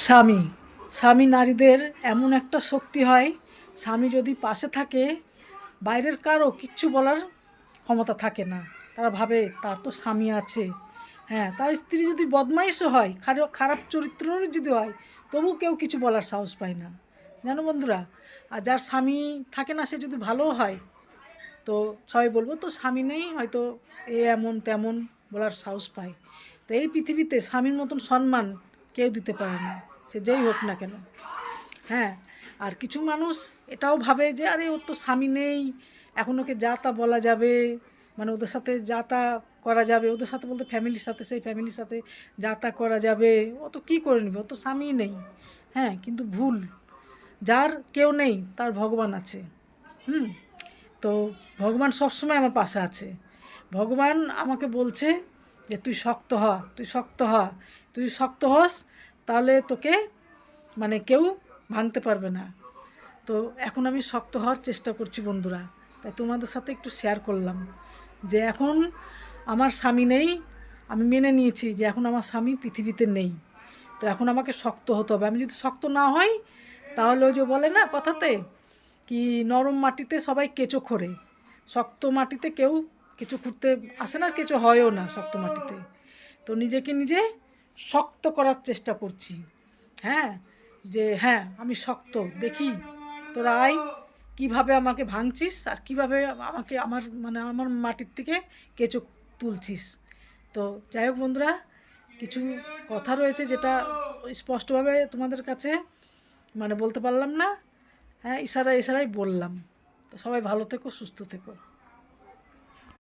স্বামী স্বামী নারীদের এমন একটা শক্তি হয়, স্বামী যদি পাশে থাকে বাইরের কারো কিচ্ছু বলার ক্ষমতা থাকে না। তারা ভাবে তার তো স্বামী আছে, হ্যাঁ, তার স্ত্রী যদি বদমাইশও হয়, খারাপ খারাপ চরিত্রের যদি হয়, তবু কেউ কিছু বলার সাহস পায় না, জানো বন্ধুরা। আর যার স্বামী থাকে না সে যদি ভালোও হয়, তো সবাই বলবো তো স্বামী নেই, হয়তো এ এমন তেমন বলার সাহস পায়। তো এই পৃথিবীতে স্বামীর মতন সম্মান কেউ দিতে পারে না, সে যেই হোক না কেন। হ্যাঁ, আর কিছু মানুষ এটাও ভাবে যে আরে ওর তো স্বামী নেই, এখন ওকে যা তা বলা যাবে, মানে ওদের সাথে যা তা করা যাবে, ওদের সাথে বলতে ফ্যামিলির সাথে, সেই ফ্যামিলির সাথে যা তা করা যাবে, ও তো কী করে নেবে, ও তো স্বামী নেই। হ্যাঁ, কিন্তু ভুল। যার কেউ নেই তার ভগবান আছে। হুম। তো ভগবান সবসময় আমার পাশে আছে। ভগবান আমাকে বলছে যে তুই শক্ত হ, তুই শক্ত হ, তুই শক্ত হস, তাহলে তোকে মানে কেউ ভাঙতে পারবে না। তো এখন আমি শক্ত হওয়ার চেষ্টা করছি বন্ধুরা, তাই তোমাদের সাথে একটু শেয়ার করলাম যে এখন আমার স্বামী নেই, আমি মেনে নিয়েছি যে এখন আমার স্বামী পৃথিবীতে নেই। তো এখন আমাকে শক্ত হতে হবে। আমি যদি শক্ত না হই, তাহলে ওই যে বলে না কথাতে, কি নরম মাটিতে সবাই কেঁচো খোঁড়ে, শক্ত মাটিতে কেউ কেঁচো খুঁড়তে আসে না, কেঁচো হয়ও না শক্ত মাটিতে। তো নিজেকে নিজে শক্ত করার চেষ্টা করছি। হ্যাঁ, যে হ্যাঁ আমি শক্ত, দেখি তোরা আয় কীভাবে আমাকে ভাঙছিস আর কীভাবে আমাকে আমার মানে আমার মাটির থেকে কেঁচো তুলছিস। তো যাই হোক বন্ধুরা, কিছু কথা রয়েছে যেটা স্পষ্টভাবে তোমাদের কাছে মানে বলতে পারলাম না। হ্যাঁ, ইশারায় ইশারায় বললাম। তো সবাই ভালো থেকো, সুস্থ থেকো।